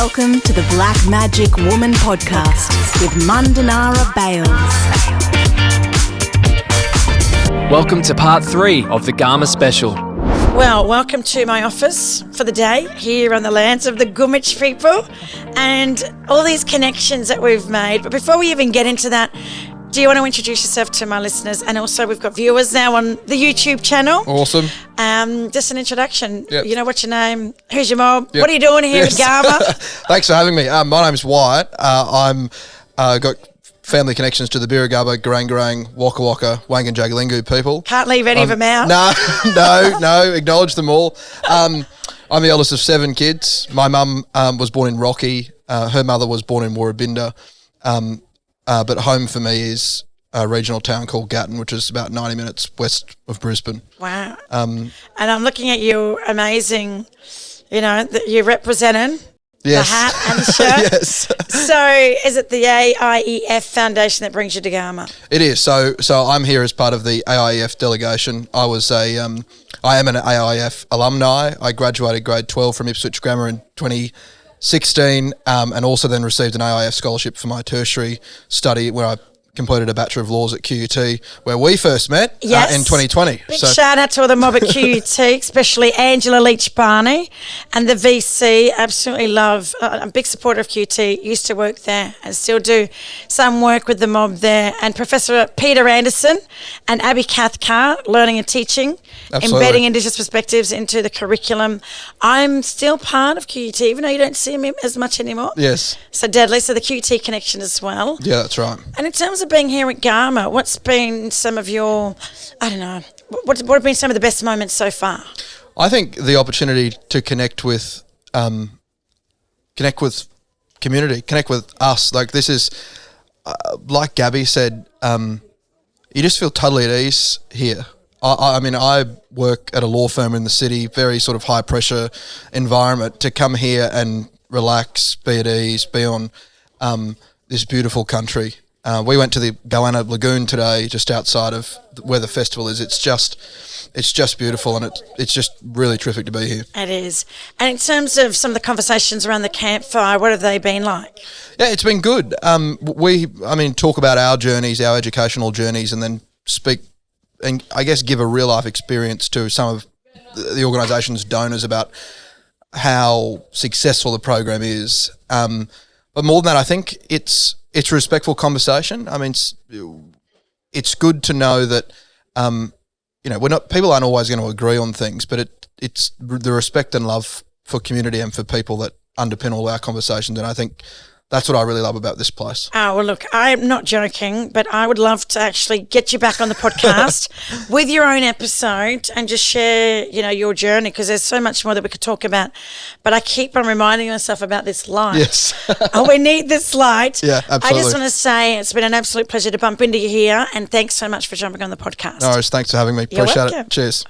Welcome to the Black Magic Woman podcast with Mundanara Bales. Welcome to part 3 of the Garma special. Well, welcome to my office for the day here on the lands of the Gummidge people and all these connections that we've made. But before we even get into that, do you want to introduce yourself to my listeners? And also we've got viewers now on the YouTube channel. Awesome. Just an introduction. Yep. You know, what's your name? Who's your mob? Yep. What are you doing here at Garma? Thanks for having me. My name's Wyatt. I'm got family connections to the Birragubba, Garang, Waka Waka, Wangan Yolngu people. Can't leave any of them out. No, acknowledge them all. I'm the eldest of 7 kids. My mum was born in Rocky. Her mother was born in Warrabinda. But home for me is a regional town called Gatton, which is about 90 minutes west of Brisbane. Wow. And I'm looking at you, amazing, you know, that you're representing. Yes. The hat and the shirt. Yes. So is it the AIEF Foundation that brings you to Garma? It is. So I'm here as part of the AIEF delegation. I am an AIEF alumni. I graduated grade 12 from Ipswich Grammar in 2016 and also then received an AIF scholarship for my tertiary study where I completed a Bachelor of Laws at QUT where we first met in 2020. Big shout out to all the mob at QUT, especially Angela Leach-Barney and the VC. Absolutely love. I'm a big supporter of QUT. Used to work there and still do some work with the mob there. And Professor Peter Anderson and Abby Cathcart, learning and teaching, embedding Indigenous perspectives into the curriculum. I'm still part of QUT, even though you don't see me as much anymore. Yes. So deadly. So the QUT connection as well. Yeah, that's right. And in terms of being here at Garma, what's been some of your, I don't know, what have been some of the best moments so far? I think the opportunity to connect with community, connect with us. Like this is, like Gabby said, you just feel totally at ease here. I mean, I work at a law firm in the city, very sort of high pressure environment. To come here and relax, be at ease, be on this beautiful country. We went to the Goanna Lagoon today, just outside of where the festival is. It's just beautiful, and it's just really terrific to be here. It is. And in terms of some of the conversations around the campfire, what have they been like? Yeah, it's been good. Talk about our journeys, our educational journeys, and then speak and I guess give a real life experience to some of the organisation's donors about how successful the program is. But more than that, I think it's a respectful conversation. I mean, it's good to know that, people aren't always going to agree on things, but it's the respect and love for community and for people that underpin all our conversations. And I think that's what I really love about this place. Oh, well, look, I'm not joking, but I would love to actually get you back on the podcast with your own episode and just share, your journey, because there's so much more that we could talk about. But I keep on reminding myself about this light. Yes. We need this light. Yeah, absolutely. I just want to say it's been an absolute pleasure to bump into you here, and thanks so much for jumping on the podcast. No worries, thanks for having me. You're Appreciate welcome. it. Cheers.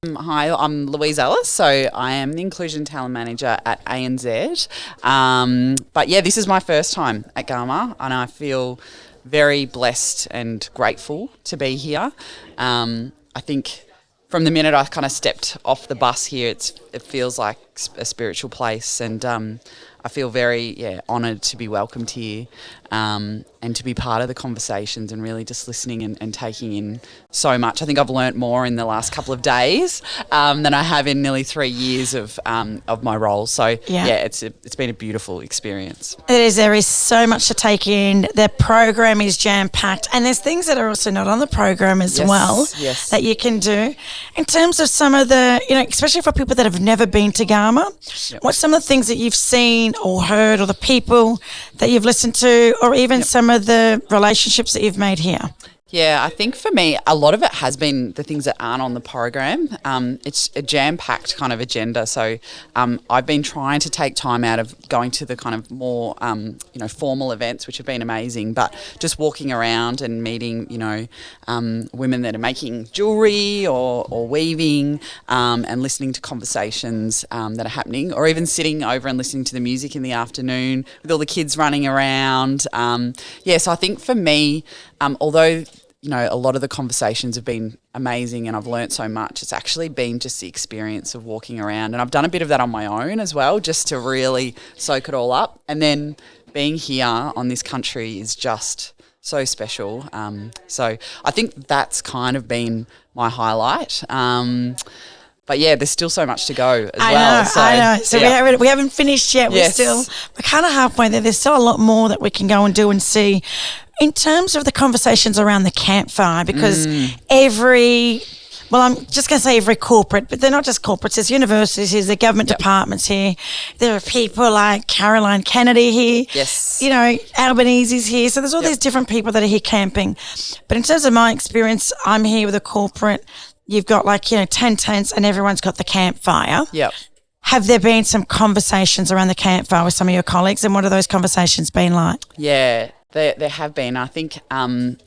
Hi, I'm Louise Ellis, so I am the Inclusion Talent Manager at ANZ. But yeah, this is my first time at Garma, and I feel very blessed and grateful to be here. I think from the minute I kind of stepped off the bus here, it feels like a spiritual place, and I feel very honoured to be welcomed here and to be part of the conversations and really just listening and taking in so much. I think I've learnt more in the last couple of days than I have in nearly 3 years of my role. So it's been a beautiful experience. It is. There is so much to take in. The program is jam-packed, and there's things that are also not on the program as well that you can do. In terms of some of the, especially for people that have never been to Garma, what's some of the things that you've seen or heard, or the people that you've listened to, or even some of the relationships that you've made here? Yeah, I think for me, a lot of it has been the things that aren't on the program. It's a jam-packed kind of agenda. So I've been trying to take time out of going to the kind of more, formal events, which have been amazing, but just walking around and meeting, women that are making jewellery or weaving and listening to conversations that are happening, or even sitting over and listening to the music in the afternoon with all the kids running around. So I think for me, although a lot of the conversations have been amazing and I've learnt so much. It's actually been just the experience of walking around, and I've done a bit of that on my own as well, just to really soak it all up. And then being here on this country is just so special. So I think that's kind of been my highlight. But yeah, there's still so much to go as well. I know. So we haven't finished yet. Yes. We're kind of halfway there. There's still a lot more that we can go and do and see in terms of the conversations around the campfire, because I'm just going to say every corporate, but they're not just corporates. There's universities here, there's government departments here. There are people like Caroline Kennedy here. Yes. Albanese's here. So there's all these different people that are here camping. But in terms of my experience, I'm here with a corporate. You've got 10 tents and everyone's got the campfire. Yep. Have there been some conversations around the campfire with some of your colleagues, and what have those conversations been like? Yeah, there have been. I think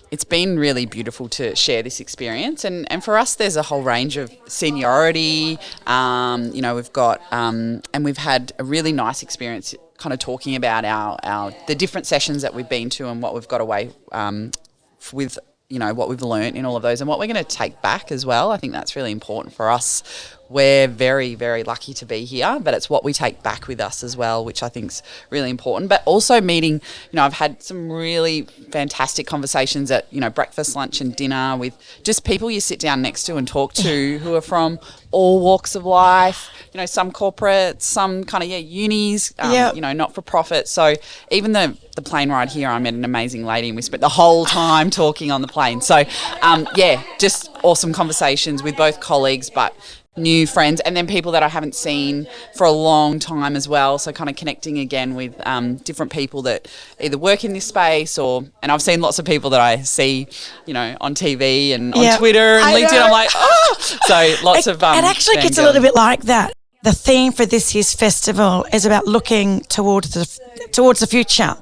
it's been really beautiful to share this experience. And for us, there's a whole range of seniority. We've got and we've had a really nice experience kind of talking about the different sessions that we've been to and what we've got away with, what we've learned in all of those and what we're going to take back as well. I think that's really important for us. We're very, very lucky to be here, but it's what we take back with us as well, which I think is really important. But also meeting, I've had some really fantastic conversations at, breakfast, lunch and dinner with just people you sit down next to and talk to who are from all walks of life, some corporates, some kind of, unis, not-for-profit. So even the plane ride here, I met an amazing lady and we spent the whole time talking on the plane. So, just awesome conversations with both colleagues, but new friends, and then people that I haven't seen for a long time as well. So kind of connecting again with different people that either work in this space and I've seen lots of people that I see, on TV and on Twitter and LinkedIn. I'm like, oh! So lots of... It actually gets a little bit like that. The theme for this year's festival is about looking towards the future.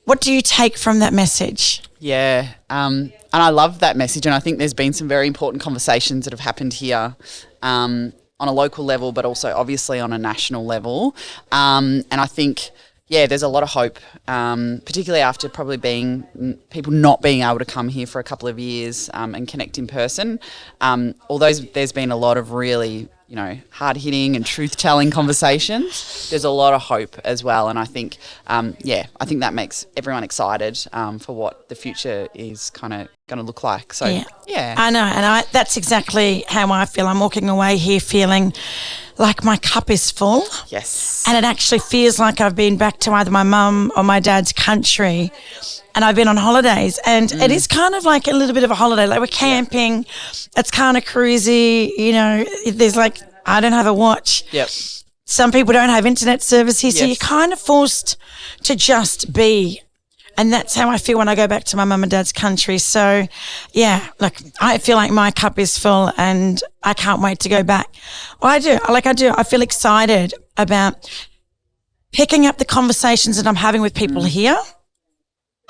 What do you take from that message? Yeah, and I love that message, and I think there's been some very important conversations that have happened here on a local level, but also obviously on a national level. And I think, there's a lot of hope, particularly after probably people not being able to come here for a couple of years and connect in person. Although there's been a lot of really, hard-hitting and truth-telling conversations, there's a lot of hope as well. And I think, I think that makes everyone excited for what the future is kind of going to look like. So, yeah. I know, and that's exactly how I feel. I'm walking away here feeling like my cup is full. Yes. And it actually feels like I've been back to either my mum or my dad's country, and I've been on holidays, and it is kind of like a little bit of a holiday. Like we're camping, it's kind of cruisy, there's I don't have a watch. Yep. Some people don't have internet service here, so Yes. you're kind of forced to just be. And that's how I feel when I go back to my mum and dad's country. So, I feel like my cup is full and I can't wait to go back. Well, I do. I feel excited about picking up the conversations that I'm having with people here.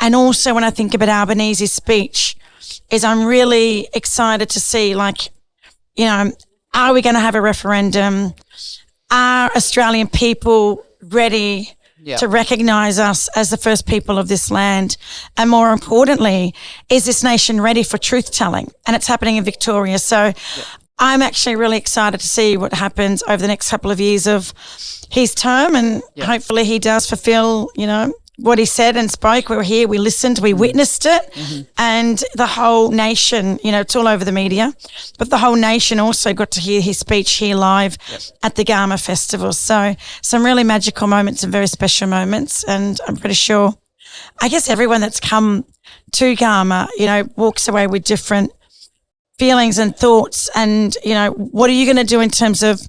And also when I think about Albanese's speech, is I'm really excited to see, are we going to have a referendum? Are Australian people ready to recognise us as the first people of this land? And more importantly, is this nation ready for truth-telling? And it's happening in Victoria. So I'm actually really excited to see what happens over the next couple of years of his term, and hopefully he does fulfil, what he said and spoke. We were here, we listened, we witnessed it, and the whole nation, it's all over the media, but the whole nation also got to hear his speech here live at the Garma festival. So some really magical moments and very special moments, and I'm pretty sure, I guess everyone that's come to Garma, walks away with different feelings and thoughts. And, what are you going to do in terms of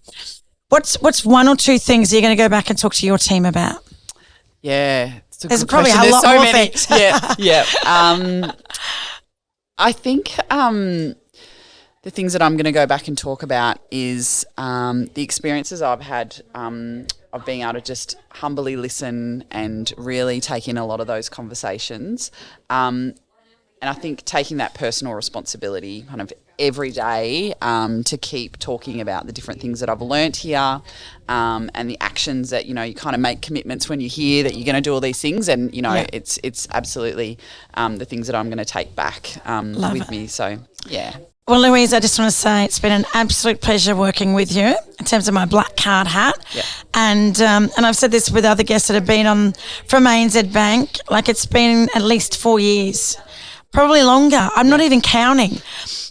what's one or two things you're going to go back and talk to your team about? Yeah. There's probably a lot more things. Yeah. I think the things that I'm going to go back and talk about is the experiences I've had of being able to just humbly listen and really take in a lot of those conversations. And I think taking that personal responsibility, kind of every day to keep talking about the different things that I've learnt here and the actions that, you know, you kind of make commitments when you're here that you're going to do all these things, and, you know, it's absolutely the things that I'm going to take back with me. So, yeah. Well, Louise, I just want to say it's been an absolute pleasure working with you in terms of my black card hat. Yeah. And I've said this with other guests that have been on from ANZ Bank, like it's been at least 4 years, probably longer. I'm not even counting.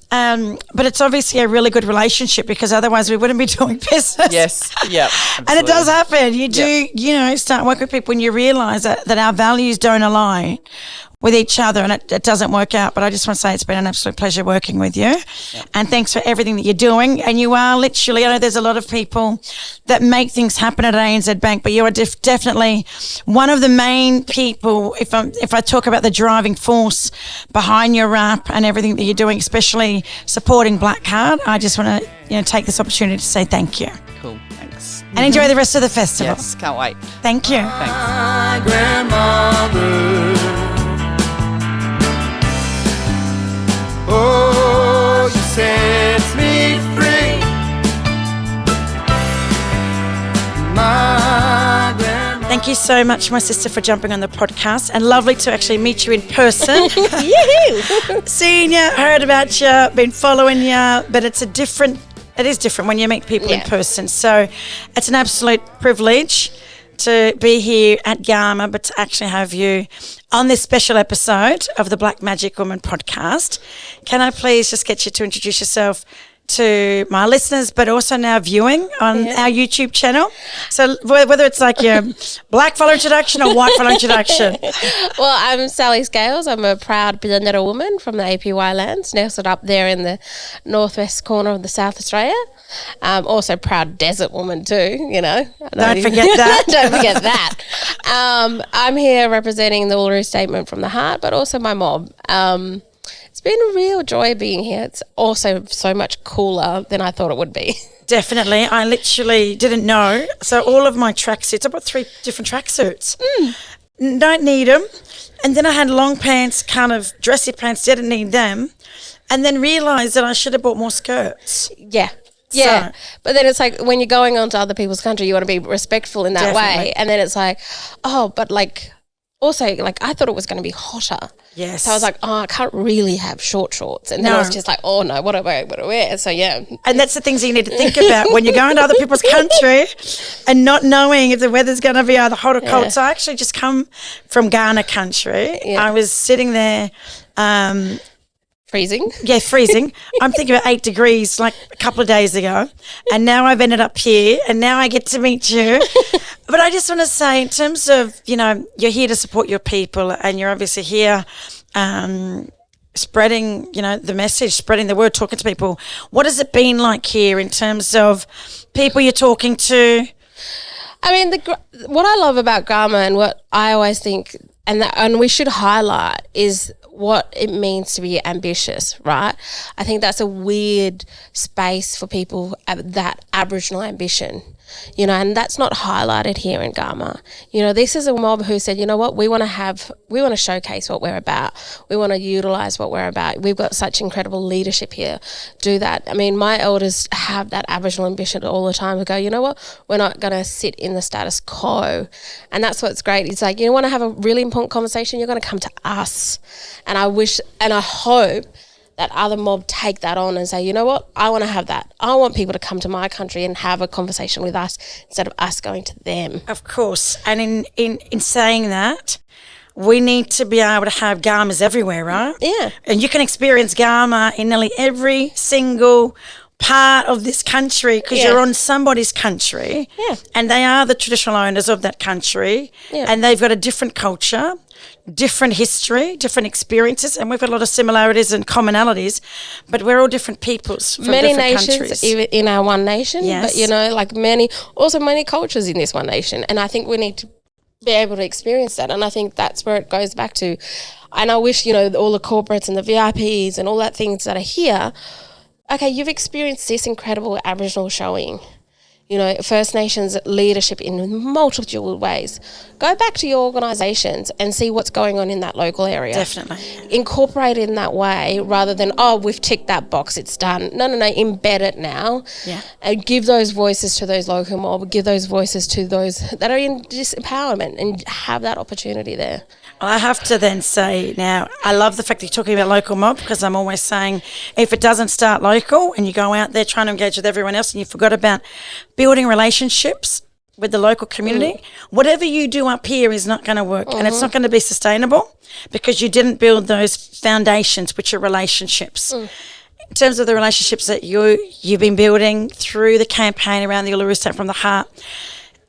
But it's obviously a really good relationship, because otherwise we wouldn't be doing business. Yes, yeah. And it does happen. You do, you know, start working with people when you realise that our values don't align with each other, and it doesn't work out. But I just want to say it's been an absolute pleasure working with you. And thanks for everything that you're doing. And you are literally, I know there's a lot of people that make things happen at ANZ Bank, but you are definitely one of the main people, if I talk about the driving force behind your rap and everything that you're doing, especially supporting Black Card. I just want to, you know, take this opportunity to say thank you. Cool, thanks. And enjoy the rest of the festival. Yes, can't wait. Thank you. Thanks. My grandmother, oh, she sets me free. My grandmother. Thank you so much, my sister, for jumping on the podcast, and lovely to actually meet you in person. Seeing you, heard about you, been following you, but it is different when you meet people in person. So it's an absolute privilege to be here at Garma, but to actually have you on this special episode of the Black Magic Woman podcast. Can I please just get you to introduce yourself to my listeners, but also now viewing on our YouTube channel? So whether it's like your black fellow introduction or white fellow introduction. Well, I'm Sally Scales. I'm a proud Bidjanera woman from the APY lands, nestled up there in the northwest corner of the South Australia. Also proud desert woman too, you know. Don't forget that. Don't forget that. I'm here representing the Uluru Statement from the Heart, but also my mob. It's been a real joy being here. It's also so much cooler than I thought it would be. Definitely. I literally didn't know. So all of my tracksuits, I bought 3 different tracksuits. Don't need them. And then I had long pants, kind of dressy pants, didn't need them. And then realised that I should have bought more skirts. Yeah. Yeah, but then it's like when you're going on to other people's country, you want to be respectful in that way. And then it's like, oh, but like also like I thought it was going to be hotter. Yes. So I was like, oh, I can't really have short shorts. And then I was just like, oh no, what do I wear? So yeah. And that's the things you need to think about when you're going to other people's country and not knowing if the weather's going to be either hot or cold. So I actually just come from Ghana country. Yeah. I was sitting there. Freezing? Yeah, freezing. I'm thinking about 8 degrees like a couple of days ago, and now I've ended up here, and now I get to meet you. But I just want to say, in terms of, you know, you're here to support your people, and you're obviously here spreading, you know, the message, spreading the word, talking to people. What has it been like here in terms of people you're talking to? I mean, what I love about Garma and what I always think, and we should highlight, is what it means to be ambitious, right? I think that's a weird space for people, that Aboriginal ambition, you know, and that's not highlighted here in Garma. You know, this is a mob who said, you know what, we want to showcase what we're about. We want to utilise what we're about. We've got such incredible leadership here. Do that. I mean, my elders have that Aboriginal ambition all the time to go, you know what, we're not going to sit in the status quo. And that's what's great. It's like, you want to have a really important conversation, you're going to come to us. And I wish and I hope that other mob take that on and say, you know what, I want to have that. I want people to come to my country and have a conversation with us instead of us going to them. Of course. And in saying that, we need to be able to have Garmas everywhere, right? Yeah. And you can experience Garma in nearly every single part of this country because you're on somebody's country. Yeah. And they are the traditional owners of that country. Yeah. And they've got a different culture, different history, different experiences, and we've got a lot of similarities and commonalities, but we're all different peoples from many different nations countries. In our one nation, yes. But, you know, like many cultures in this one nation, and I think we need to be able to experience that, and I think that's where it goes back to. And I wish, you know, all the corporates and the VIPs and all that things that are here, okay, you've experienced this incredible Aboriginal showing. First Nations leadership in multiple ways. Go back to your organisations and see what's going on in that local area. Definitely. Incorporate it in that way rather than, we've ticked that box, it's done. No, embed it now. Yeah. And give those voices to those local mob, give those voices to those that are in disempowerment and have that opportunity there. Well, I have to then say now, I love the fact that you're talking about local mob, because I'm always saying if it doesn't start local and you go out there trying to engage with everyone else and you forgot about building relationships with the local community, whatever you do up here is not going to work, and it's not going to be sustainable because you didn't build those foundations, which are relationships. In terms of the relationships that you've been building through the campaign around the Uluru State from the Heart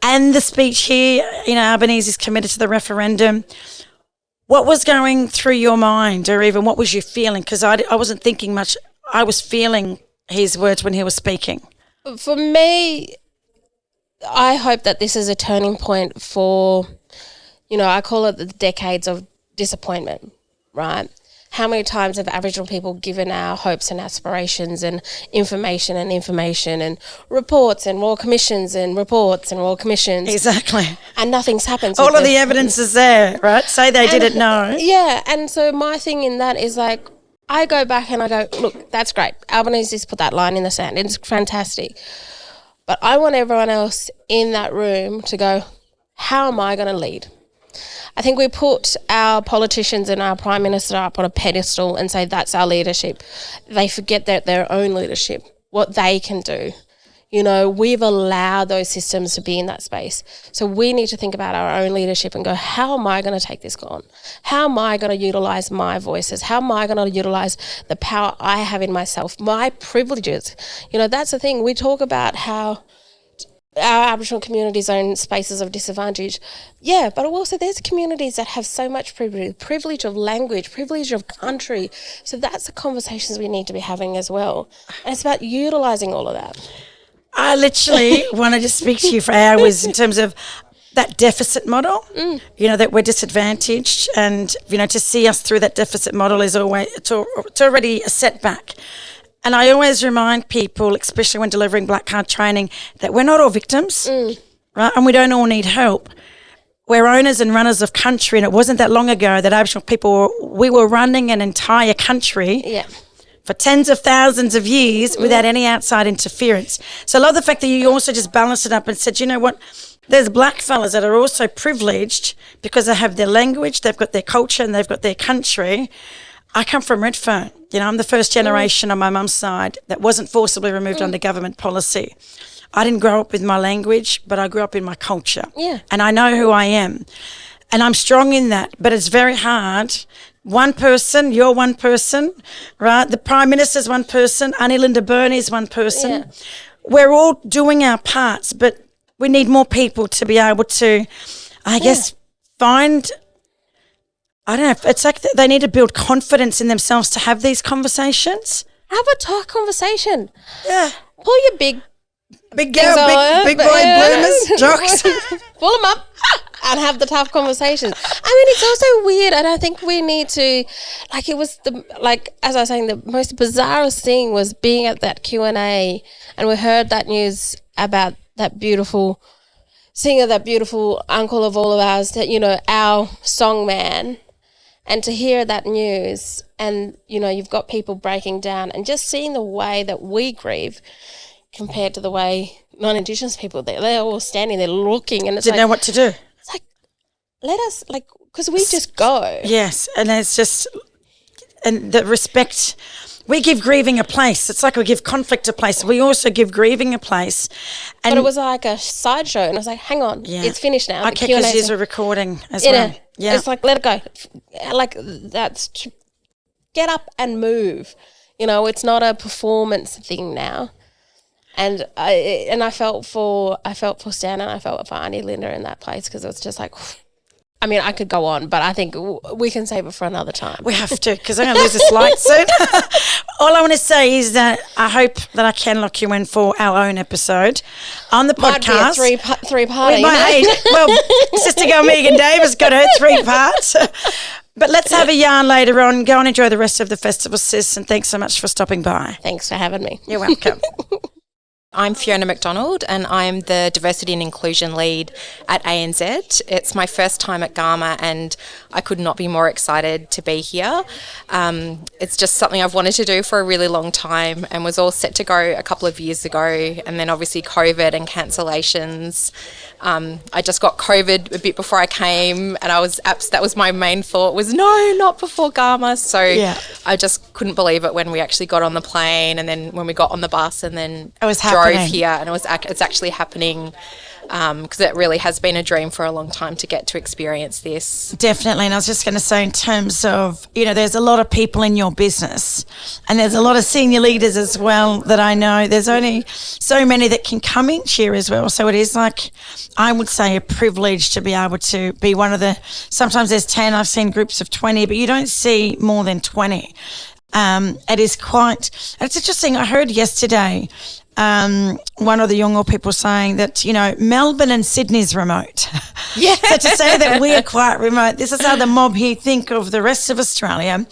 and the speech here, Albanese is committed to the referendum. What was going through your mind, or even what was you feeling? Because I wasn't thinking much. I was feeling his words when he was speaking. For me, I hope that this is a turning point for, I call it the decades of disappointment, right? How many times have Aboriginal people given our hopes and aspirations and information and reports and royal commissions and reports and royal commissions? Exactly. And nothing's happened. All of the evidence is there, right? Say they didn't know. Yeah, and so my thing in that is like, I go back and I go, look, that's great. Albanese's put that line in the sand. It's fantastic. But I want everyone else in that room to go, how am I going to lead? I think we put our politicians and our Prime Minister up on a pedestal and say that's our leadership. They forget that their own leadership, what they can do. We've allowed those systems to be in that space. So we need to think about our own leadership and go, how am I going to take this on? How am I going to utilise my voices? How am I going to utilise the power I have in myself, my privileges? That's the thing. We talk about how our Aboriginal communities are in spaces of disadvantage. Yeah, but also there's communities that have so much privilege of language, privilege of country. So that's the conversations we need to be having as well. And it's about utilising all of that. I literally wanted to speak to you for hours in terms of that deficit model, that we're disadvantaged, and, to see us through that deficit model is always, it's already a setback. And I always remind people, especially when delivering black card training, that we're not all victims, right? And we don't all need help. We're owners and runners of country, and it wasn't that long ago that Aboriginal people, we were running an entire country for tens of thousands of years without any outside interference. So I love the fact that you also just balanced it up and said, you know what, there's black fellas that are also privileged because they have their language, they've got their culture, and they've got their country. I come from Redfern. I'm the first generation on my mum's side that wasn't forcibly removed under government policy. I didn't grow up with my language, but I grew up in my culture. Yeah. And I know who I am. And I'm strong in that, but it's very hard. One person, you're one person, right? The Prime Minister's one person, Annie Linda Burney's one person. Yeah. We're all doing our parts, but we need more people to be able to, I guess, find... I don't know. It's like they need to build confidence in themselves to have these conversations. Have a tough conversation. Yeah. Pull your big girl, big boy bloomers, jocks. Pull them up and have the tough conversations. It's also weird, and I think we need to, it was as I was saying, the most bizarrest thing was being at that Q&A, and we heard that news about that beautiful singer, that beautiful uncle of all of ours, that our song man. And to hear that news and, you've got people breaking down and just seeing the way that we grieve compared to the way non-Indigenous people, they're all standing there looking and it's didn't know what to do. It's like, let us, because we just go. Yes, and it's just, and the respect, we give grieving a place. It's like we give conflict a place. We also give grieving a place. And but it was like a sideshow and I was like, hang on, it's finished now. Okay, because there's a recording as well. Yeah. It's like, let it go. Get up and move. It's not a performance thing now. And I felt for Stan and I felt for Auntie Linda in that place because it was just like, I could go on, but I think we can save it for another time. We have to, because I'm going to lose this light soon. All I want to say is that I hope that I can lock you in for our own episode on the podcast. Might be a three-parter. Well, Sister Girl Megan Davis got her 3 parts. But let's have a yarn later on. Go and enjoy the rest of the festival, sis, and thanks so much for stopping by. Thanks for having me. You're welcome. I'm Fiona McDonald and I'm the Diversity and Inclusion Lead at ANZ. It's my first time at Garma and I could not be more excited to be here. It's just something I've wanted to do for a really long time and was all set to go a couple of years ago, and then obviously COVID and cancellations. I just got COVID a bit before I came, and that was my main thought was no, not before Garma. So I just couldn't believe it when we actually got on the plane, and then when we got on the bus and then drove here, and it's actually happening, because it really has been a dream for a long time to get to experience this. Definitely. And I was just going to say, in terms of, there's a lot of people in your business and there's a lot of senior leaders as well that I know. There's only so many that can come in here as well. So it is like, I would say, a privilege to be able to be one of sometimes there's 10, I've seen groups of 20, but you don't see more than 20. It's interesting. I heard yesterday one of the Yolngu people saying that, Melbourne and Sydney's remote. Yeah. So to say that we are quite remote, this is how the mob here think of the rest of Australia.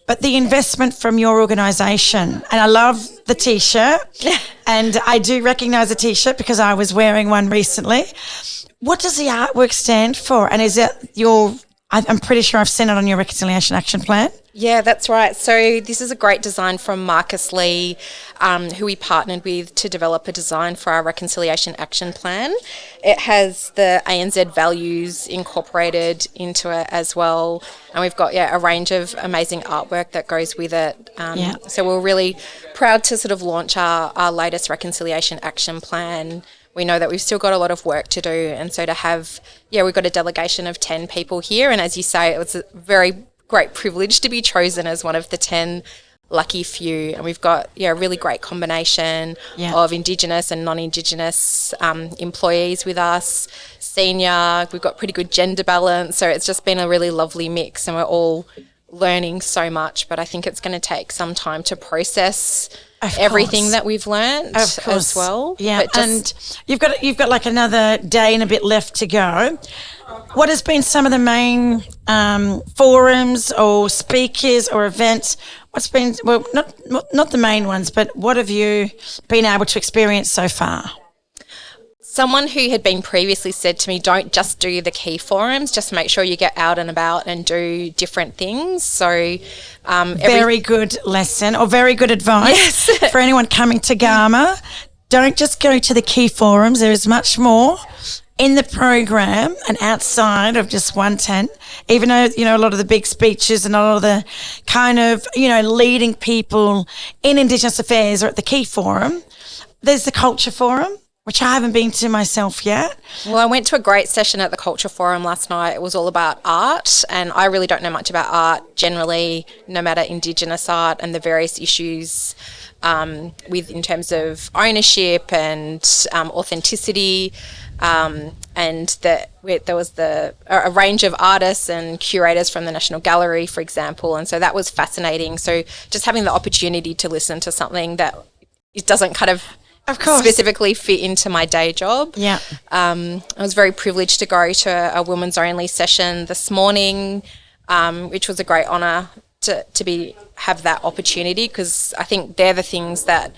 But the investment from your organisation, and I love the T-shirt, and I do recognise the T-shirt because I was wearing one recently. What does the artwork stand for? And is it I'm pretty sure I've seen it on your Reconciliation Action Plan. Yeah, that's right. So this is a great design from Marcus Lee, who we partnered with to develop a design for our Reconciliation Action Plan. It has the ANZ values incorporated into it as well. And we've got a range of amazing artwork that goes with it. So we're really proud to sort of launch our latest Reconciliation Action Plan. We know that we've still got a lot of work to do, and so to have, we've got a delegation of 10 people here, and as you say, it was a very great privilege to be chosen as one of the 10 lucky few, and we've got a really great combination of Indigenous and non-Indigenous employees with us, senior, we've got pretty good gender balance, so it's just been a really lovely mix, and we're all learning so much, but I think it's going to take some time to process everything that we've learned as well. Yeah, and you've got like another day and a bit left to go. What has been some of the main forums or speakers or events? What's been, well, not the main ones, but what have you been able to experience so far? Someone who had been previously said to me, don't just do the key forums, just make sure you get out and about and do different things. So very good lesson or very good advice for anyone coming to Garma. Don't just go to the key forums. There is much more in the program and outside of just one tent, even though, a lot of the big speeches and a lot of the kind of, leading people in Indigenous affairs are at the key forum. There's the culture forum, which I haven't been to myself yet. Well, I went to a great session at the Culture Forum last night. It was all about art, and I really don't know much about art generally, no matter Indigenous art and the various issues in terms of ownership and authenticity, and there was a range of artists and curators from the National Gallery, for example, and so that was fascinating. So just having the opportunity to listen to something that it doesn't kind of specifically fit into my day job. Yeah. I was very privileged to go to a women's only session this morning, which was a great honour to have that opportunity, because I think they're the things that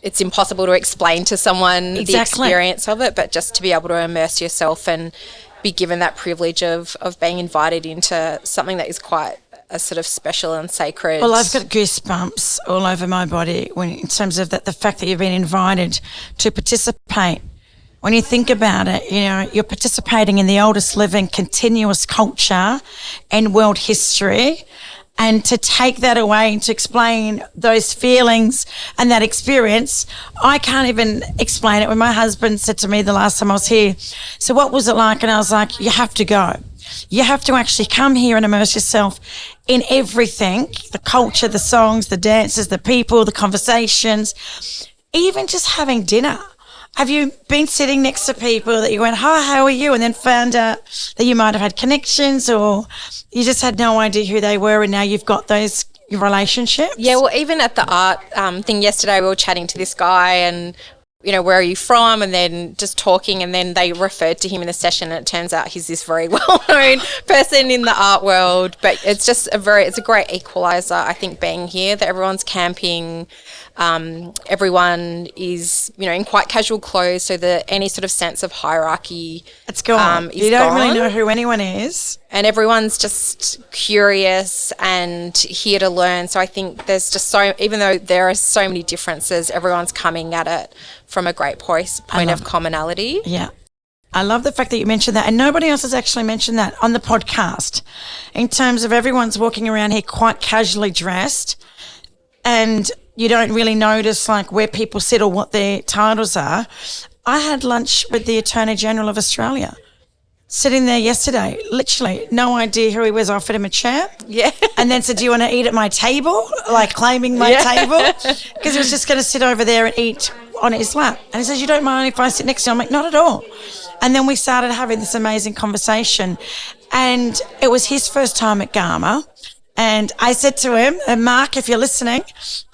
it's impossible to explain to someone the experience of it, but just to be able to immerse yourself and be given that privilege of being invited into something that is quite a sort of special and sacred. Well, I've got goosebumps all over my body in terms of the fact that you've been invited to participate. When you think about it, you're participating in the oldest living continuous culture in world history, and to take that away and to explain those feelings and that experience, I can't even explain it. When my husband said to me the last time I was here, so what was it like? And I was like, you have to go. You have to actually come here and immerse yourself in everything, the culture, the songs, the dances, the people, the conversations, even just having dinner. Have you been sitting next to people that you went, hi, how are you? And then found out that you might have had connections, or you just had no idea who they were, and now you've got those relationships? Yeah, well, even at the art thing yesterday, we were chatting to this guy and, where are you from? And then just talking, and then they referred to him in the session, and it turns out he's this very well-known person in the art world. But it's just it's a great equaliser, I think, being here, that everyone's camping Everyone is, in quite casual clothes, so that any sort of sense of hierarchy it's gone. is you don't gone. really know who anyone is. And everyone's just curious and here to learn. So I think there's just even though there are so many differences, everyone's coming at it from a great point of commonality. Yeah. I love the fact that you mentioned that, and nobody else has actually mentioned that on the podcast, in terms of everyone's walking around here quite casually dressed, and you don't really notice like where people sit or what their titles are. I had lunch with the Attorney General of Australia, sitting there yesterday, literally no idea who he was. I offered him a chair, and then said, "Do you want to eat at my table?" Like claiming my table, because he was just going to sit over there and eat on his lap. And he says, "You don't mind if I sit next to you?" I'm like, "Not at all." And then we started having this amazing conversation, and it was his first time at Garma. And I said to him, and Mark, if you're listening,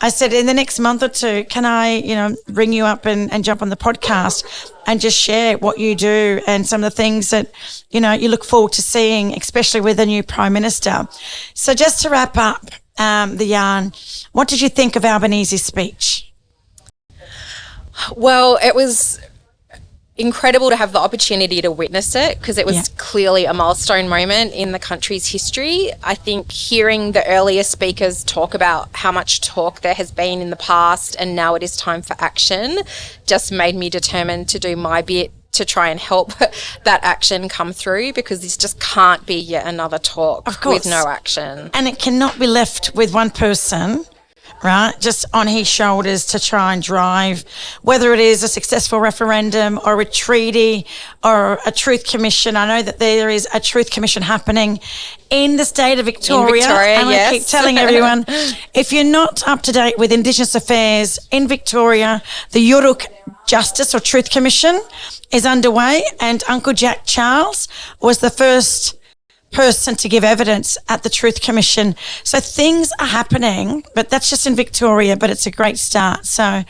I said, in the next month or two, can I, ring you up and jump on the podcast and just share what you do and some of the things that, you look forward to seeing, especially with the new Prime Minister. So just to wrap up the yarn, what did you think of Albanese's speech? Well, it was incredible to have the opportunity to witness it, because it was clearly a milestone moment in the country's history. I think hearing the earlier speakers talk about how much talk there has been in the past and now it is time for action just made me determined to do my bit to try and help that action come through, because this just can't be yet another talk with no action. And it cannot be left with one person, right, just on his shoulders to try and drive, whether it is a successful referendum or a treaty or a truth commission. I know that there is a truth commission happening in the state of Victoria. And I keep telling everyone, if you're not up to date with Indigenous affairs in Victoria, the Yolngu Justice or Truth Commission is underway, and Uncle Jack Charles was the first person to give evidence at the Truth Commission. So things are happening, but that's just in Victoria, but it's a great start. So, and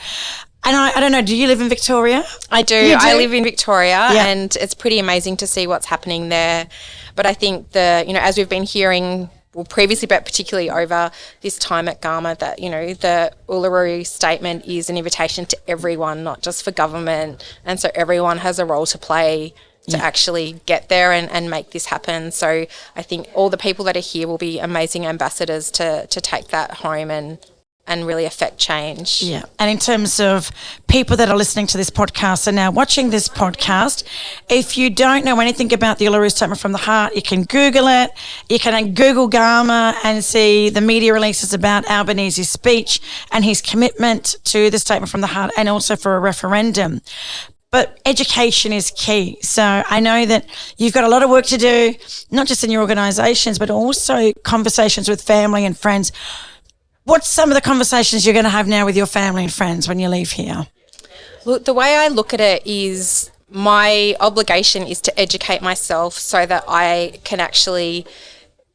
I don't know, do you live in Victoria? I do. I live in Victoria, and it's pretty amazing to see what's happening there. But I think as we've been hearing, previously, but particularly over this time at Garma, that, the Uluru Statement is an invitation to everyone, not just for government. And so everyone has a role to play to actually get there and make this happen. So I think all the people that are here will be amazing ambassadors to take that home and really affect change. Yeah. And in terms of people that are listening to this podcast and now watching this podcast, if you don't know anything about the Uluru Statement from the Heart, you can Google it. You can Google Garma and see the media releases about Albanese's speech and his commitment to the Statement from the Heart, and also for a referendum. But education is key. So I know that you've got a lot of work to do, not just in your organisations, but also conversations with family and friends. What's some of the conversations you're going to have now with your family and friends when you leave here? Look, the way I look at it is my obligation is to educate myself so that I can actually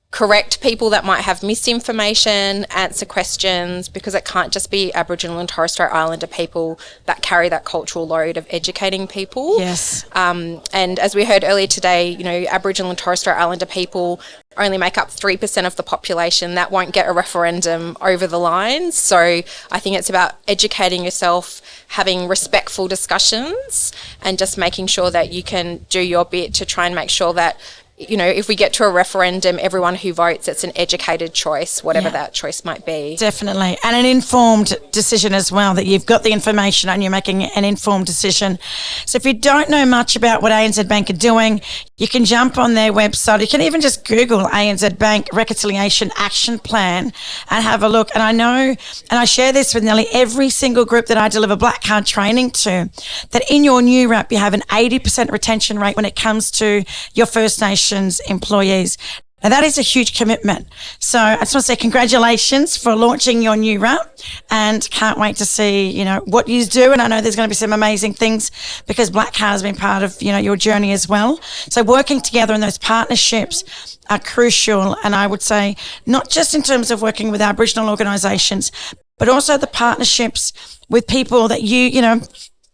correct people that might have misinformation, answer questions, because it can't just be Aboriginal and Torres Strait Islander people that carry that cultural load of educating people. Yes. And as we heard earlier today, Aboriginal and Torres Strait Islander people only make up 3% of the population. That won't get a referendum over the line. So I think it's about educating yourself, having respectful discussions, and just making sure that you can do your bit to try and make sure that, if we get to a referendum, everyone who votes, it's an educated choice, whatever that choice might be. Definitely. And an informed decision as well, that you've got the information and you're making an informed decision. So if you don't know much about what ANZ Bank are doing, you can jump on their website. You can even just Google ANZ Bank Reconciliation Action Plan and have a look. And I know, and I share this with nearly every single group that I deliver black card training to, that in your new wrap, you have an 80% retention rate when it comes to your First Nations employees. Now that is a huge commitment. So I just want to say congratulations for launching your new wrap, and can't wait to see, what you do. And I know there's going to be some amazing things, because Black Card has been part of, your journey as well. So working together in those partnerships are crucial. And I would say not just in terms of working with Aboriginal organisations, but also the partnerships with people that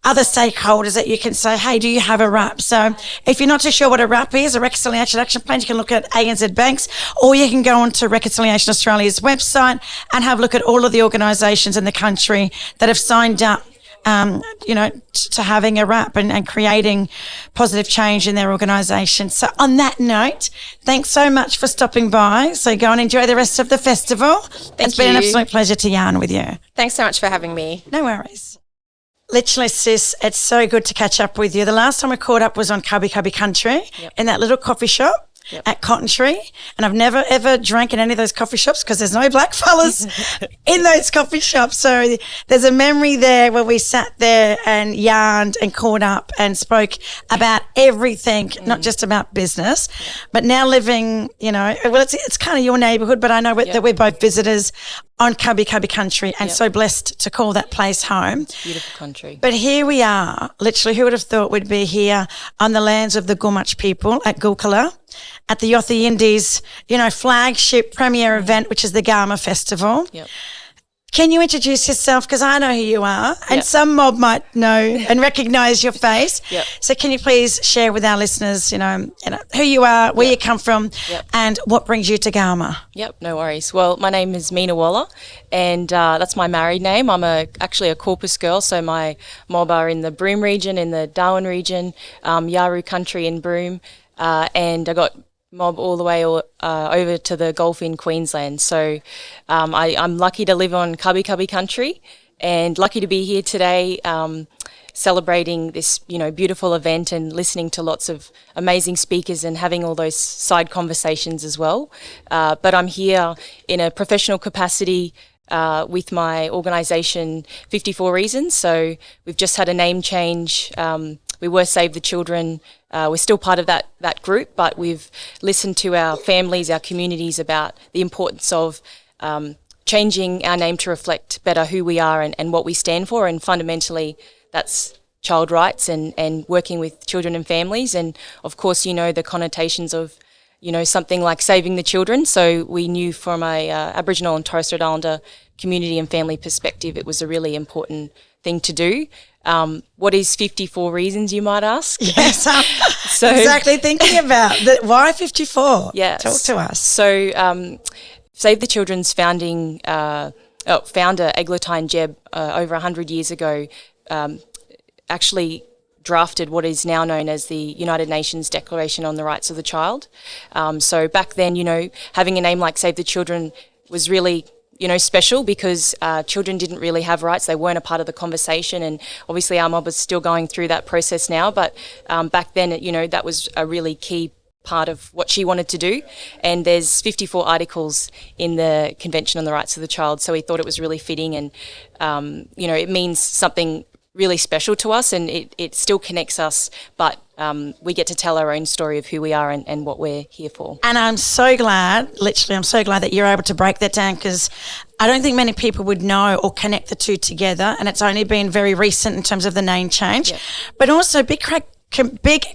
other stakeholders that you can say, hey, do you have a RAP? So if you're not too sure what a RAP is, a Reconciliation Action Plan, you can look at ANZ Banks, or you can go onto Reconciliation Australia's website and have a look at all of the organisations in the country that have signed up to having a RAP and creating positive change in their organisation. So on that note, thanks so much for stopping by. So go and enjoy the rest of the festival. It's been an absolute pleasure to yarn with you. Thanks so much for having me. No worries. Literally, sis, it's so good to catch up with you. The last time we caught up was on Cubby Country in that little coffee shop. At Cotton Tree, and I've never ever drank in any of those coffee shops because there's no black fellas in those coffee shops. So there's a memory there where we sat there and yarned and caught up and spoke about everything, not just about business. But now living, it's kind of your neighbourhood, but I know that we're both visitors on Cubby Country and so blessed to call that place home. Beautiful country. But here we are, literally, who would have thought we'd be here on the lands of the Gumatj people at Gulkula, at the Yothi Indies, flagship premier event, which is the Garma Festival. Yep. Can you introduce yourself? Because I know who you are, and some mob might know and recognise your face. Yep. So can you please share with our listeners, who you are, where you come from, and what brings you to Garma? Yep, no worries. Well, my name is Mina Walla, and that's my married name. I'm actually a Corpus girl, so my mob are in the Broome region, in the Darwin region, Yaru country in Broome, and I got mob all the way over to the Gulf in Queensland. So I'm lucky to live on Cubby country and lucky to be here today celebrating this beautiful event and listening to lots of amazing speakers and having all those side conversations as well. But I'm here in a professional capacity with my organisation 54 Reasons. So we've just had a name change. We were Save the Children. We're still part of that group, but we've listened to our families, our communities about the importance of changing our name to reflect better who we are and what we stand for. And fundamentally, that's child rights and working with children and families. And of course, the connotations of, something like saving the children. So we knew from a Aboriginal and Torres Strait Islander community and family perspective, it was a really important thing to do. What is 54 Reasons, you might ask? Yes, so exactly thinking about that. Why 54? Yeah, talk to us. So Save the Children's founder, Eglantine Jebb, over 100 years ago, actually drafted what is now known as the United Nations Declaration on the Rights of the Child. So back then, having a name like Save the Children was really special because children didn't really have rights. They weren't a part of the conversation, and obviously our mob is still going through that process now. But back then, that was a really key part of what she wanted to do. And there's 54 articles in the Convention on the Rights of the Child, so we thought it was really fitting, and it means something really special to us, and it still connects us, but we get to tell our own story of who we are and what we're here for. And I'm so glad that you're able to break that down, because I don't think many people would know or connect the two together, and it's only been very recent in terms of the name change. Yeah. But also big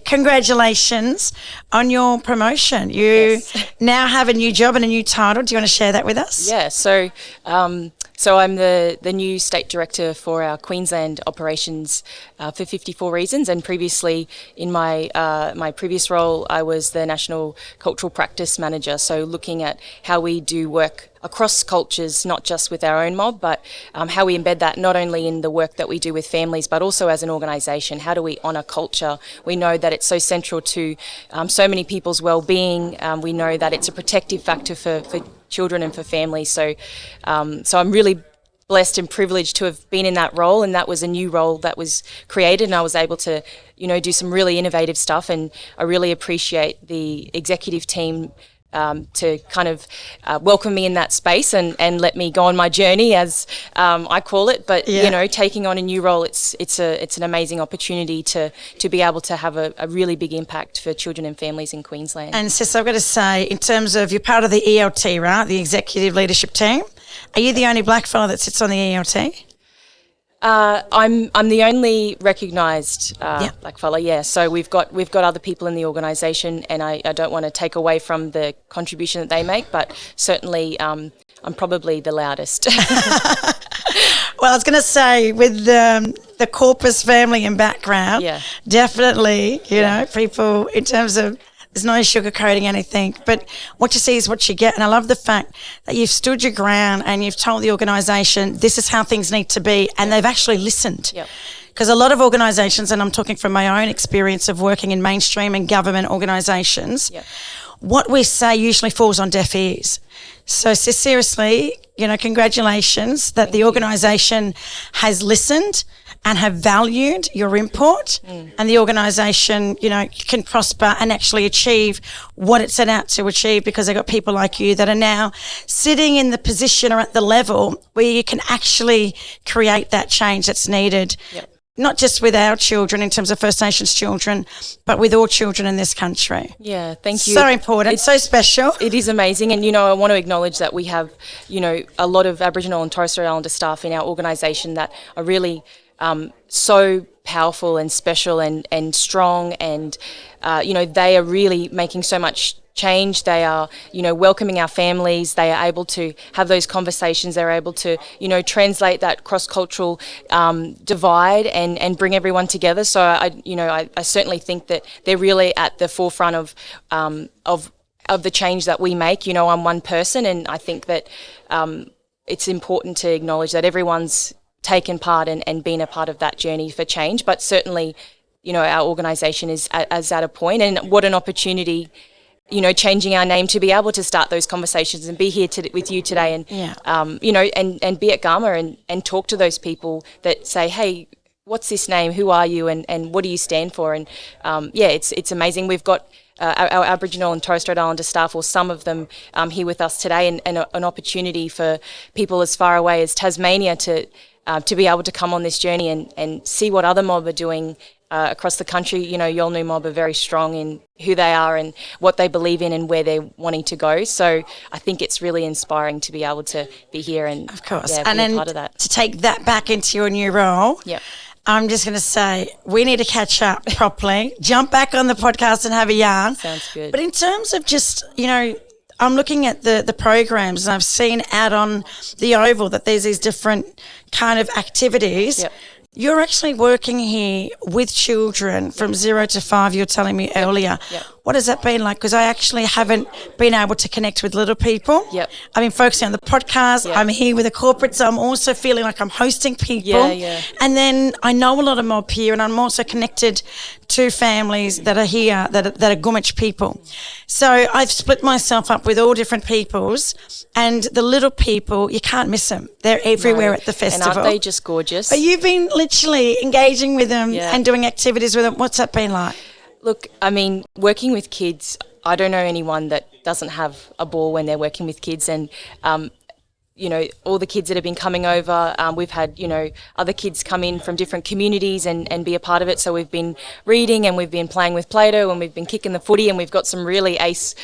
congratulations on your promotion. You now have a new job and a new title. Do you want to share that with us? Yeah, so I'm the new state director for our Queensland operations for 54 Reasons, and previously in my previous role I was the National Cultural Practice Manager, so looking at how we do work across cultures, not just with our own mob, but how we embed that not only in the work that we do with families, but also as an organisation. How do we honour culture? We know that it's so central to so many people's well-being. We know that it's a protective factor for children and for families. So I'm really blessed and privileged to have been in that role, and that was a new role that was created, and I was able to, do some really innovative stuff, and I really appreciate the executive team to kind of welcome me in that space and let me go on my journey, as I call it. But taking on a new role, it's an amazing opportunity to be able to have a really big impact for children and families in Queensland. And sis, I've got to say, in terms of, you're part of the ELT, right? The executive leadership team. Are you the only black fella that sits on the ELT? I'm the only recognised black fella, yeah. So we've got other people in the organisation, and I don't want to take away from the contribution that they make, but certainly I'm probably the loudest. Well, I was going to say, with the corpus family and background. Yeah. Definitely, you know, people in terms of there's no sugarcoating anything, but what you see is what you get. And I love the fact that you've stood your ground and you've told the organisation this is how things need to be, and they've actually listened. Yep. Because a lot of organisations, and I'm talking from my own experience of working in mainstream and government organisations, what we say usually falls on deaf ears. So seriously, you know, congratulations that the organisation has listened and have valued your input, and the organisation, you know, can prosper and actually achieve what it set out to achieve, because they've got people like you that are now sitting in the position or at the level where you can actually create that change that's needed. Yep. Not just with our children in terms of First Nations children, but with all children in this country. Yeah, thank you. So important, it's so special. It is amazing. And, you know, I want to acknowledge that we have, you know, a lot of Aboriginal and Torres Strait Islander staff in our organisation that are really so powerful and special and strong, and, you know, they are really making so much change. They are, you know, welcoming our families. They are able to have those conversations. They're able to, you know, translate that cross-cultural divide and bring everyone together. So I certainly think that they're really at the forefront of the change that we make. You know, I'm one person, and I think that it's important to acknowledge that everyone's taken part and been a part of that journey for change. But certainly, you know, our organisation is at a point, and what an opportunity, you know, changing our name to be able to start those conversations and be here with you today, and you know, and be at Garma and talk to those people that say, hey, what's this name? Who are you? And what do you stand for? And it's amazing. We've got our Aboriginal and Torres Strait Islander staff, or some of them, here with us today, and an opportunity for people as far away as Tasmania to be able to come on this journey and see what other mob are doing across the country. You know, Yolngu mob are very strong in who they are and what they believe in and where they're wanting to go. So I think it's really inspiring to be able to be here and, of course, be and a then part of that. To take that back into your new role. Yep. I'm just going to say we need to catch up properly, jump back on the podcast and have a yarn. Sounds good. But in terms of just, you know, I'm looking at the programs, and I've seen out on the Oval that there's these different kind of activities. Yep. You're actually working here with children from 0 to 5, you were telling me earlier. Yep. What has that been like? Because I actually haven't been able to connect with little people. Yep. I've been focusing on the podcast. Yep. I'm here with a corporate, so I'm also feeling like I'm hosting people. Yeah. And then I know a lot of mob here, and I'm also connected to families that are here that are Gummidge people. So I've split myself up with all different peoples, and the little people, you can't miss them. They're everywhere at the festival. And aren't they just gorgeous? But you've been literally engaging with them Yeah. and doing activities with them. What's that been like? Look, I mean, working with kids, I don't know anyone that doesn't have a ball when they're working with kids. And, you know, all the kids that have been coming over, we've had, you know, other kids come in from different communities and be a part of it. So we've been reading, and we've been playing with Play-Doh, and we've been kicking the footy, and we've got some really ace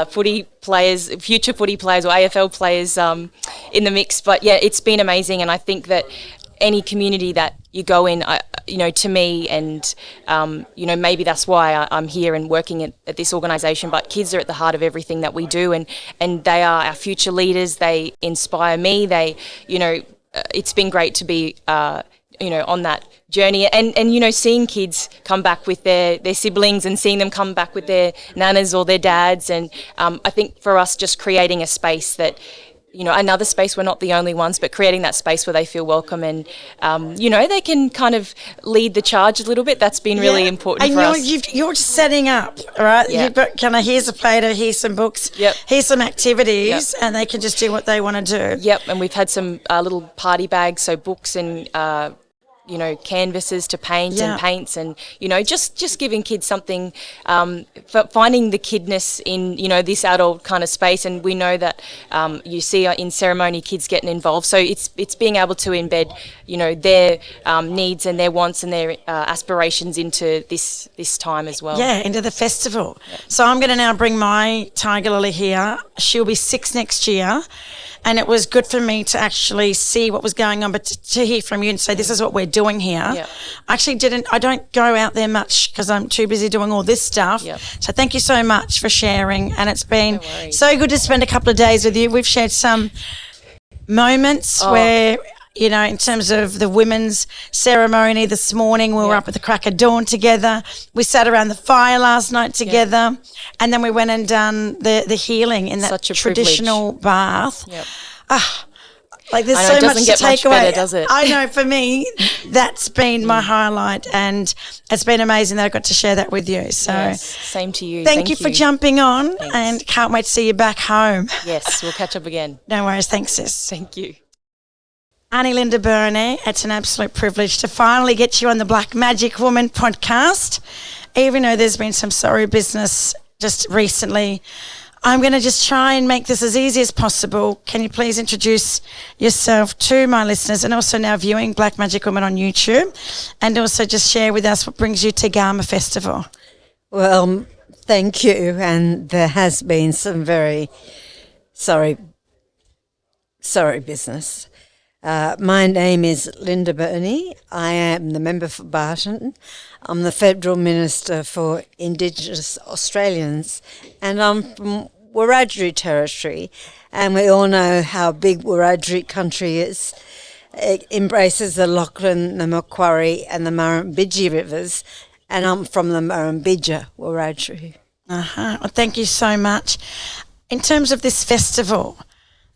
footy players, future footy players or AFL players in the mix. But, yeah, it's been amazing. And I think that any community that you go in, you know, to me, and, you know, maybe that's why I'm here and working at this organisation, but kids are at the heart of everything that we do, and they are our future leaders. They inspire me. They, you know, it's been great to be, you know, on that journey, and you know, seeing kids come back with their siblings, and seeing them come back with their nanas or their dads. And I think for us, just creating a space that, you know, another space, we're not the only ones, but creating that space where they feel welcome, and, you know, they can kind of lead the charge a little bit. That's been really important for us. And you're just setting up, all right? Yeah. You've got kind of, here's a Play-Doh, here's some books, here's some activities, and they can just do what they want to do. Yep, and we've had some little party bags, so books and, you know, canvases to paint and paints, and, you know, just giving kids something, finding the kidness in, you know, this adult kind of space. And we know that you see in ceremony kids getting involved, so it's being able to embed, you know, their needs and their wants and their aspirations into this time as well. Yeah, into the festival. Yep. So I'm going to now bring my Tiger Lily here. She'll be 6 next year. And it was good for me to actually see what was going on, but to hear from you and say, this is what we're doing here. Yep. I don't go out there much because I'm too busy doing all this stuff. Yep. So thank you so much for sharing. And it's been so good to spend a couple of days with you. We've shared some moments where, you know, in terms of the women's ceremony this morning. We were up at the crack of dawn together. We sat around the fire last night together. And then we went and done the healing in that Such a traditional bath. Yep. Like there's I know, so it much doesn't to get take much away. better, does it? I know, for me, that's been my highlight, and it's been amazing that I got to share that with you. So Yes, same to you. thank you for jumping on, Thanks. and can't wait to see you back home. Yes, we'll catch up again. No worries. Thanks, sis. Thank you. Annie Linda Burney, it's an absolute privilege to finally get you on the Black Magic Woman podcast. Even though there's been some sorry business just recently, I'm going to just try and make this as easy as possible. Can you please introduce yourself to my listeners and also now viewing Black Magic Woman on YouTube, and also just share with us what brings you to Garma Festival? Well, thank you. And there has been some very sorry business. My name is Linda Burney. I am the member for Barton. I'm the Federal Minister for Indigenous Australians, and I'm from Wiradjuri Territory, and we all know how big Wiradjuri country is. It embraces the Lachlan, the Macquarie and the Murrumbidgee rivers, and I'm from the Murrumbidgee Wiradjuri. Well, thank you so much. In terms of this festival,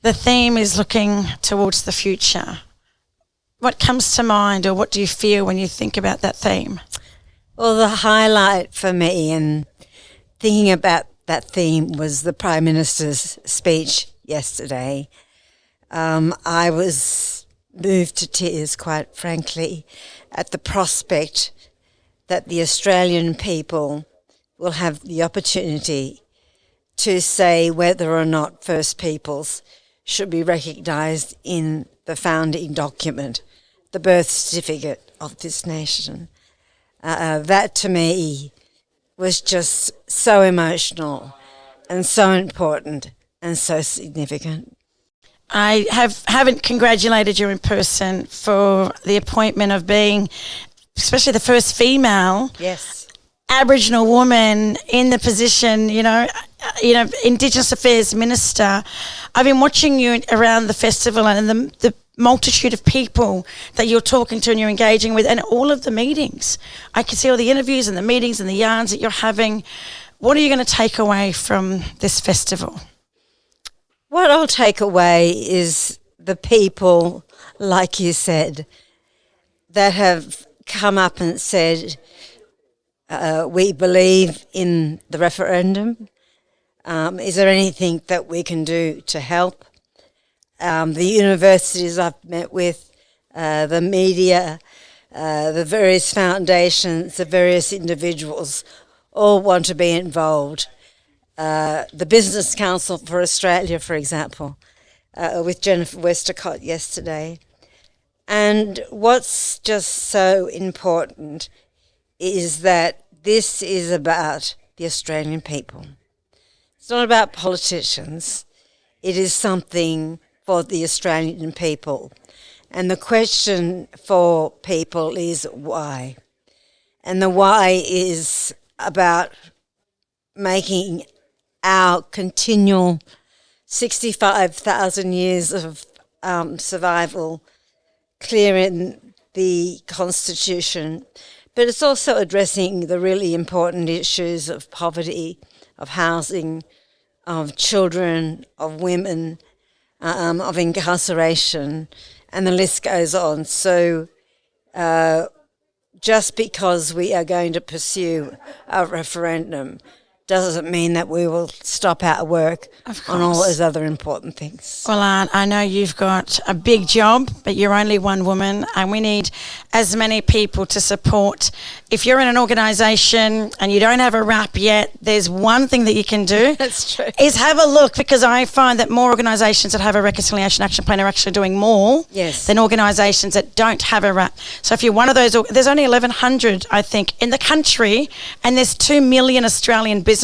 the theme is looking towards the future. What comes to mind, or what do you feel when you think about that theme? Well, the highlight for me in thinking about that theme was the Prime Minister's speech yesterday. I was moved to tears, quite frankly, at the prospect that the Australian people will have the opportunity to say whether or not First Peoples should be recognised in the founding document, the birth certificate of this nation. That to me was just so emotional and so important and so significant. I haven't congratulated you in person for the appointment of being, especially the first female Aboriginal woman in the position, you know, Indigenous Affairs Minister. I've been watching you around the festival and the multitude of people that you're talking to and you're engaging with, and all of the meetings. I can see all the interviews and the meetings and the yarns that you're having. What are you going to take away from this festival? What I'll take away is the people, like you said, that have come up and said, we believe in the referendum. Is there anything that we can do to help? The universities I've met with, the media, the various foundations, the various individuals all want to be involved. The Business Council for Australia, for example, with Jennifer Westacott yesterday. And what's just so important is that this is about the Australian people. It's not about politicians. It is something for the Australian people. And the question for people is why? And the why is about making our continual 65,000 years of survival clear in the Constitution. But it's also addressing the really important issues of poverty, of housing, of children, of women, of incarceration, and the list goes on. So just because we are going to pursue a referendum doesn't mean that we will stop our work on all those other important things. Well, I know you've got a big job, but you're only one woman, and we need as many people to support. If you're in an organisation and you don't have a wrap yet, there's one thing that you can do. That's true. Is have a look, because I find that more organisations that have a reconciliation action plan are actually doing more than organisations that don't have a wrap. So if you're one of those, there's only 1,100, I think, in the country, and there's 2 million Australian businesses,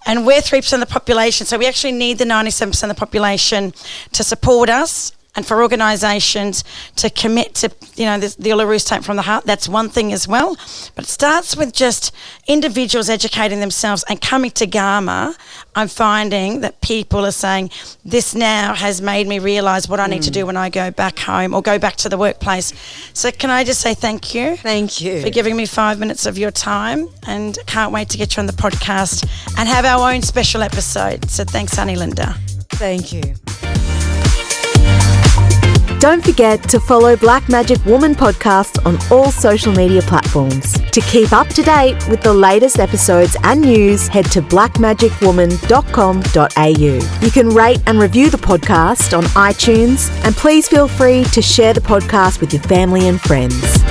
and we're 3% of the population, so we actually need the 97% of the population to support us. and for organisations to commit to, the Uluru Statement from the Heart, that's one thing as well. But it starts with just individuals educating themselves and coming to Garma. I'm finding that people are saying, this now has made me realise what I need to do when I go back home or go back to the workplace. So can I just say thank you? Thank you. For giving me 5 minutes of your time, and can't wait to get you on the podcast and have our own special episode. So thanks, Annie Linda. Thank you. Don't forget to follow Black Magic Woman podcast on all social media platforms. To keep up to date with the latest episodes and news, head to blackmagicwoman.com.au. You can rate and review the podcast on iTunes, and please feel free to share the podcast with your family and friends.